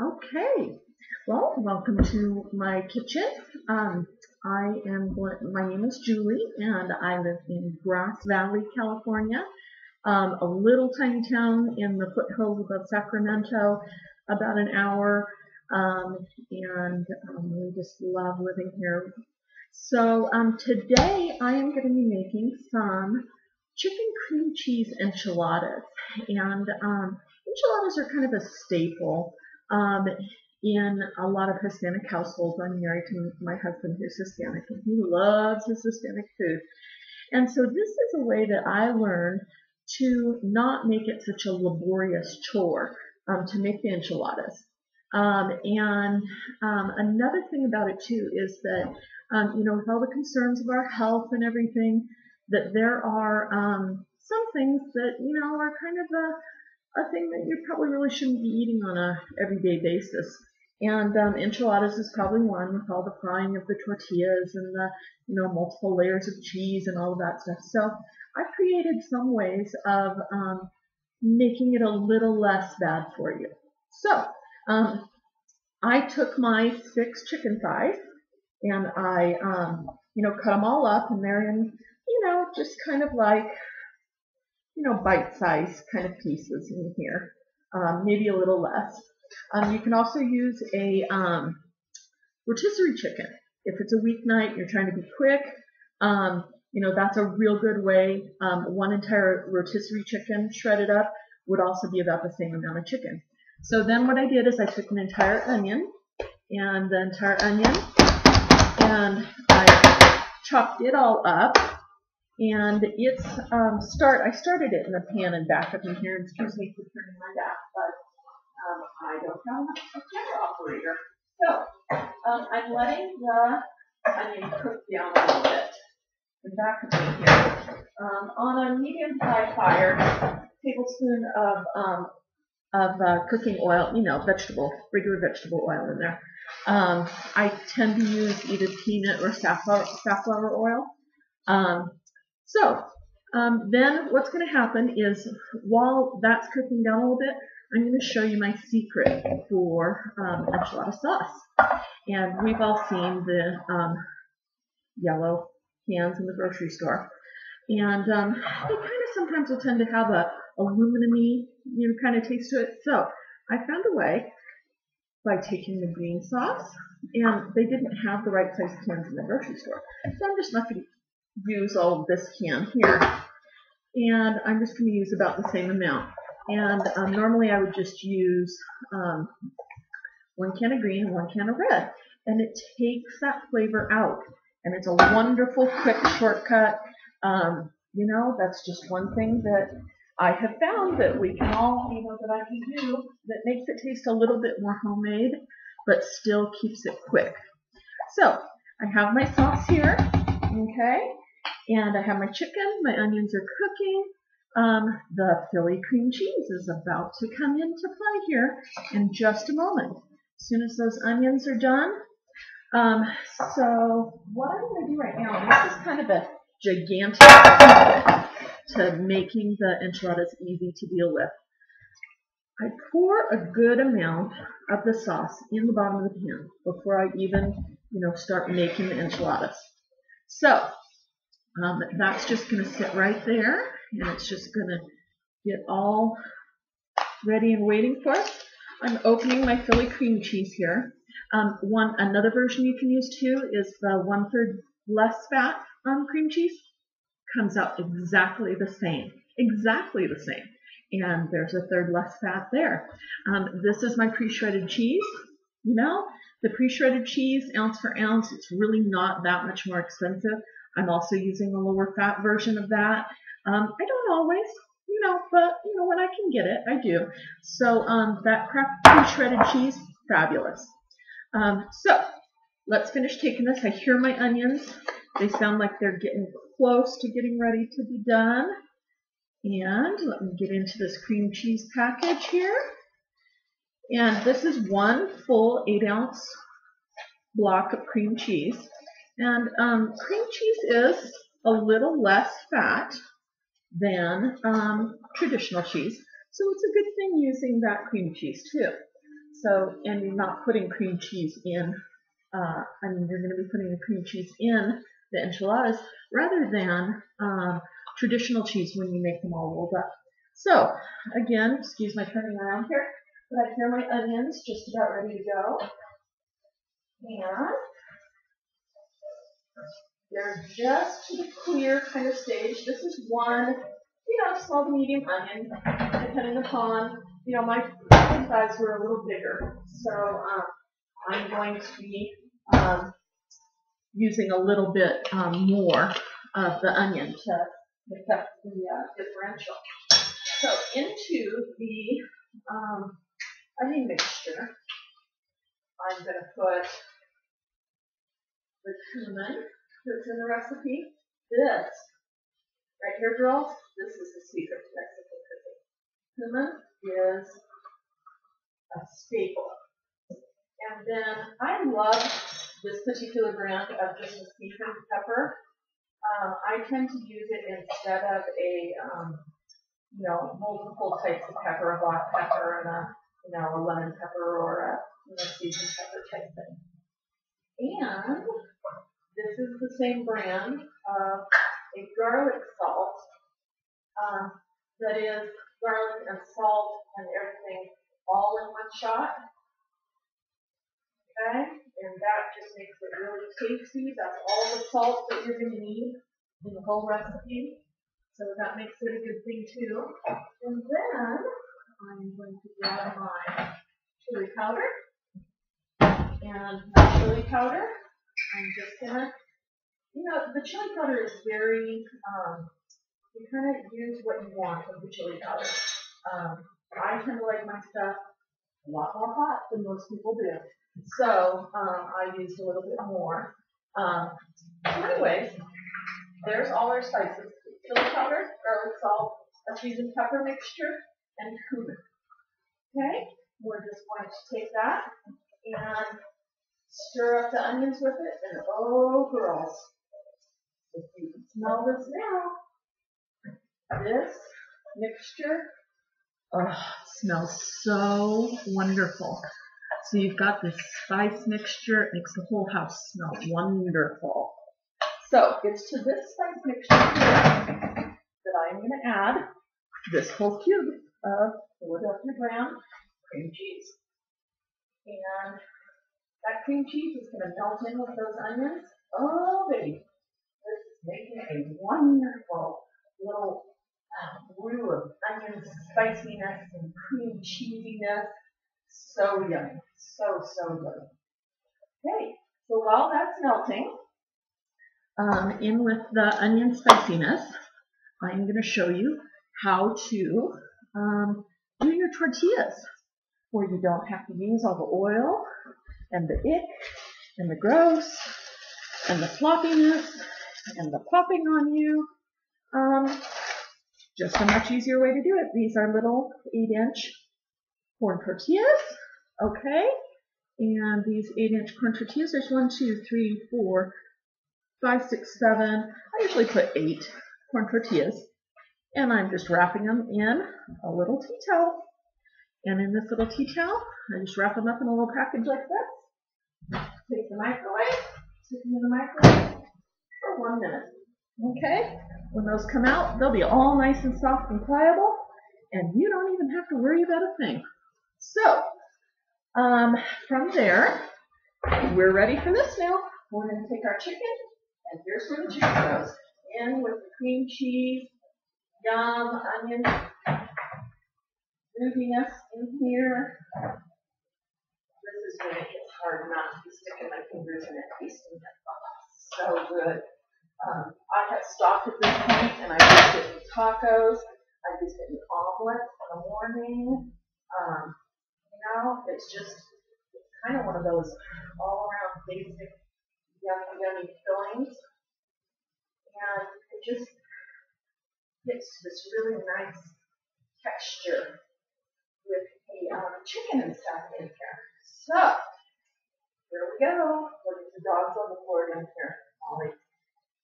Okay, well, welcome to my kitchen. Um, my name is Julie, and I live in Grass Valley, California, a little tiny town in the foothills above Sacramento, about an hour, and we just love living here. So today I am going to be making some chicken cream cheese enchiladas, and enchiladas are kind of a staple um, in a lot of Hispanic households. I'm married to my husband who's Hispanic, and he loves his Hispanic food. And so this is a way that I learned to not make it such a laborious chore to make the enchiladas. And another thing about it too is that, with all the concerns of our health and everything, that there are some things that, are kind of a thing that you probably really shouldn't be eating on a everyday basis. And enchiladas is probably one with all the frying of the tortillas and the, multiple layers of cheese and all of that stuff. So I've created some ways of making it a little less bad for you. So um, I took my 6 chicken thighs and I, cut them all up, and they're in, just kind of like, bite-sized kind of pieces in here, maybe a little less. You can also use a rotisserie chicken. If it's a weeknight, you're trying to be quick, that's a real good way. One entire rotisserie chicken shredded up would also be about the same amount of chicken. So then what I did is I took an entire onion, and I chopped it all up. And it's I started it in the pan and back up in here. Excuse me for turning my back, but I don't have a camera operator. So I'm letting the onion cook down a little bit and back up in here. On a medium high fire, tablespoon of cooking oil, regular vegetable oil in there. I tend to use either peanut or safflower oil. Then what's going to happen is, while that's cooking down a little bit, I'm going to show you my secret for enchilada sauce. And we've all seen the yellow cans in the grocery store. And they kind of sometimes will tend to have a aluminum-y, kind of taste to it. So I found a way by taking the green sauce, and they didn't have the right size cans in the grocery store. So I'm just not going to use all of this can here, and I'm just going to use about the same amount. And normally I would just use 1 can of green and 1 can of red, and it takes that flavor out, and it's a wonderful quick shortcut. That's just one thing that I have found that we can all, that I can do that makes it taste a little bit more homemade, but still keeps it quick. So I have my sauce here, okay? And I have my chicken, my onions are cooking. The Philly cream cheese is about to come into play here in just a moment, as soon as those onions are done. So what I'm going to do right now, and this is kind of a gigantic secret to making the enchiladas easy to deal with. I pour a good amount of the sauce in the bottom of the pan before I even, start making the enchiladas. So that's just going to sit right there, and it's just going to get all ready and waiting for us. I'm opening my Philly cream cheese here. Another version you can use too is the 1/3 less fat cream cheese. Comes out exactly the same, and there's a 1/3 less fat there. This is my pre-shredded cheese. The pre-shredded cheese, ounce for ounce, it's really not that much more expensive. I'm also using a lower fat version of that. I don't always, but when I can get it, I do. So that pre-shredded cheese, fabulous. So let's finish taking this. I hear my onions. They sound like they're getting close to getting ready to be done. And let me get into this cream cheese package here. And this is 1 full 8-ounce block of cream cheese. And cream cheese is a little less fat than traditional cheese. So it's a good thing using that cream cheese too. So, and you're not putting cream cheese in. You're going to be putting the cream cheese in the enchiladas rather than traditional cheese when you make them all rolled up. So, again, excuse my turning around here, but I have here my onions just about ready to go. And they're just to the clear kind of stage. This is one, small to medium onion, depending upon, my thighs were a little bigger. So I'm going to be using a little bit more of the onion to make up the differential. So into the onion mixture, I'm going to put the cumin that's in the recipe. This, right here, girls, this is the secret to Mexican cooking. Cumin is a staple. And then I love this particular brand of just Mexican pepper. I tend to use it instead of a, multiple types of pepper, a black pepper and a lemon pepper or a seasoned pepper type thing. And this is the same brand of a garlic salt that is garlic and salt and everything all in one shot. Okay, and that just makes it really tasty. That's all the salt that you're going to need in the whole recipe. So that makes it a good thing too. And then I'm going to grab my chili powder. And my chili powder, I'm just going to, the chili powder is very, you kind of use what you want of the chili powder. I tend to like my stuff a lot more hot than most people do. So I used a little bit more. So anyways, there's all our spices. Chili powder, garlic salt, a seasoned pepper mixture, and cumin. Okay, we're just going to take that and stir up the onions with it. And oh, girls, if you can smell this now, this mixture, it smells so wonderful. So you've got this spice mixture. It makes the whole house smell wonderful. So it's to this spice mixture that I'm going to add this whole cube of Philadelphia Brown cream cheese. And that cream cheese is going to melt in with those onions. Oh, baby. This is making a wonderful little brew of onion spiciness and cream cheesiness. So yummy. So good. Okay, so while that's melting, in with the onion spiciness, I'm going to show you how to do your tortillas, where you don't have to use all the oil and the ick and the gross and the floppiness and the popping on you. Just a much easier way to do it. These are little 8-inch corn tortillas, okay? And these 8-inch corn tortillas, there's 1, 2, 3, 4, 5, 6, 7. I usually put 8 corn tortillas. And I'm just wrapping them in a little tea towel. And in this little tea towel, I just wrap them up in a little package like this. Take the microwave, stick them in the microwave for 1 minute. Okay? When those come out, they'll be all nice and soft and pliable, and you don't even have to worry about a thing. So, from there, we're ready for this now. We're going to take our chicken, and here's where the chicken goes. In with the cream cheese, yum, onion, gooziness in here. This is when it gets hard not to be sticking my fingers in it, tasting it. Oh, so good. I have stopped at this point, and I used it in tacos. I used it in omelets in the morning. It's kind of one of those all-around basic yummy fillings. And it just gets this really nice texture with the chicken and stuff in here. So, here we go. Look at the dogs on the floor down here. Molly,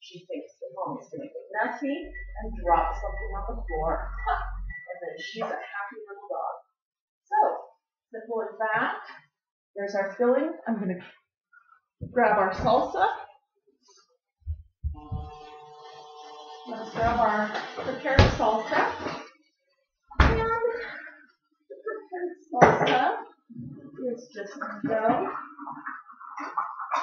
she thinks that Mommy's going to get messy and drop something on the floor. And then she's a happy little dog. So, the simple as that. There's our filling. I'm going to grab our salsa. Let's grab our prepared salsa. And the prepared salsa is just going to go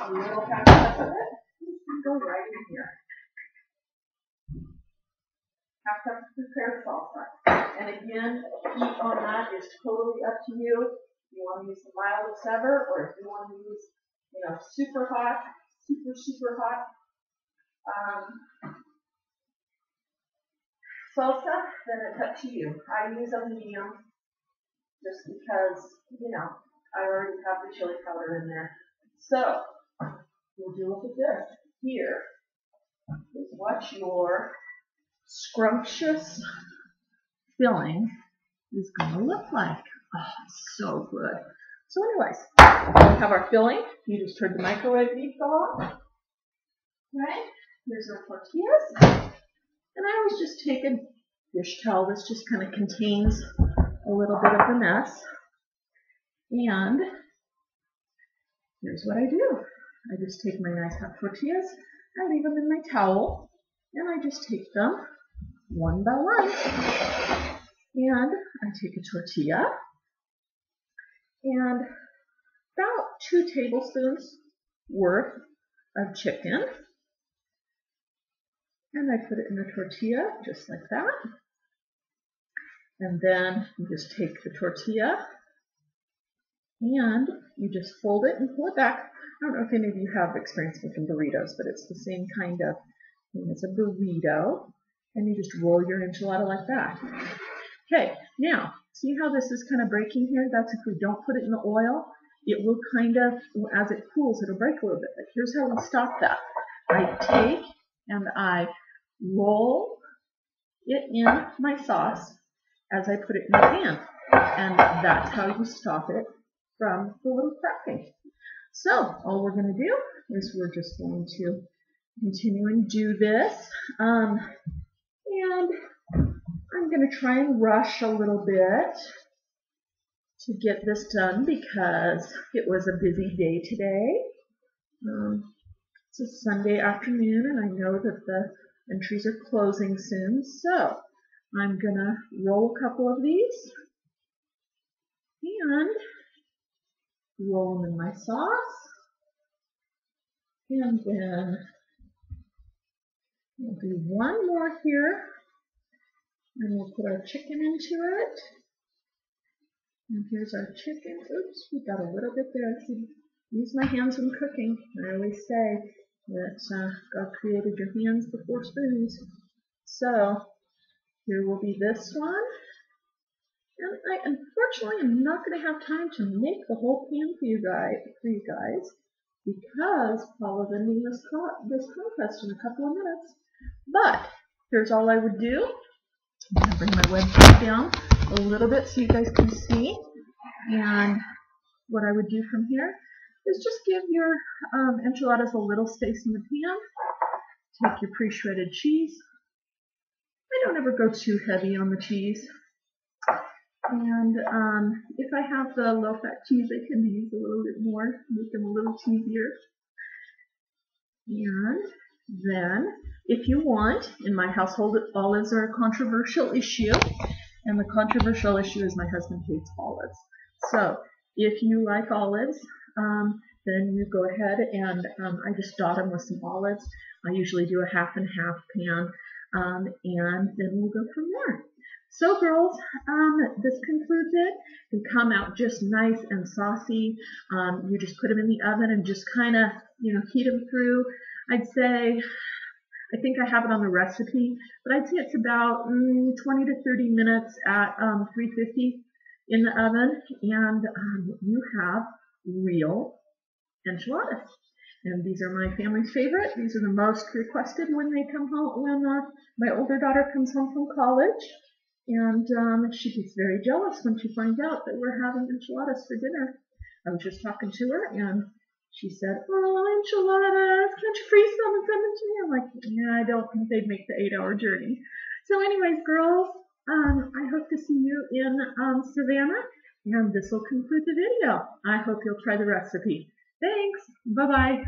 a little half cup of it. It's going to go right in here. Half cup of prepared salsa. And again, heat on that is totally up to you. If you want to use the mildest ever, or if you want to use, super hot, super hot salsa, then it's up to you. I use a medium just because, I already have the chili powder in there. So, we'll do look at this. Here is what your scrumptious filling is going to look like. Oh, so good. So anyways, we have our filling. You just heard the microwave beep go on. Right? Here's our tortillas. And I always just take a dish towel. This just kind of contains a little bit of the mess. And here's what I do. I just take my nice hot tortillas. I leave them in my towel. And I just take them one by one. And I take a tortilla. And about 2 tablespoons worth of chicken. And I put it in the tortilla, just like that. And then you just take the tortilla and you just fold it and pull it back. I don't know if any of you have experience making burritos, but it's the same kind of thing as a burrito. And you just roll your enchilada like that. Okay, now, see how this is kind of breaking here? That's if we don't put it in the oil. It will kind of, as it cools, it'll break a little bit. But here's how we stop that. I take and I roll it in my sauce as I put it in the pan. And that's how you stop it from the little cracking. So, all we're going to do is we're just going to continue and do this. And I'm going to try and rush a little bit to get this done because it was a busy day today. It's a Sunday afternoon and I know that the entries are closing soon, so I'm going to roll a couple of these and roll them in my sauce, and then we'll do one more here, and we'll put our chicken into it. And here's our chicken. Oops, we got a little bit there. See, use my hands when cooking. I always say that God created your hands before spoons. So here will be this one. And I unfortunately am not going to have time to make the whole pan for you guys because Paula's ending this contest in a couple of minutes. But here's all I would do. I'm going to bring my webcam down a little bit so you guys can see. And what I would do from here is just give your enchiladas a little space in the pan. Take your pre-shredded cheese. I don't ever go too heavy on the cheese. And if I have the low-fat cheese, I can use a little bit more, make them a little cheesier. And then, if you want, in my household, olives are a controversial issue. And the controversial issue is my husband hates olives. So, if you like olives, then you go ahead and I just dot them with some olives. I usually do a half and half pan, and then we'll go from there. So girls, this concludes it. They come out just nice and saucy. You just put them in the oven and just kind of, heat them through. I'd say, I think I have it on the recipe, but I'd say it's about 20 to 30 minutes at 350 in the oven, and you have real enchiladas. And these are my family's favorite. These are the most requested when they come home, when my older daughter comes home from college. And she gets very jealous when she finds out that we're having enchiladas for dinner. I was just talking to her, and she said, "Oh, enchiladas, can't you freeze them and send them to me?" I'm like, "Yeah, I don't think they'd make the 8-hour journey." So anyways, girls, I hope to see you in Savannah. And this will conclude the video. I hope you'll try the recipe. Thanks. Bye-bye.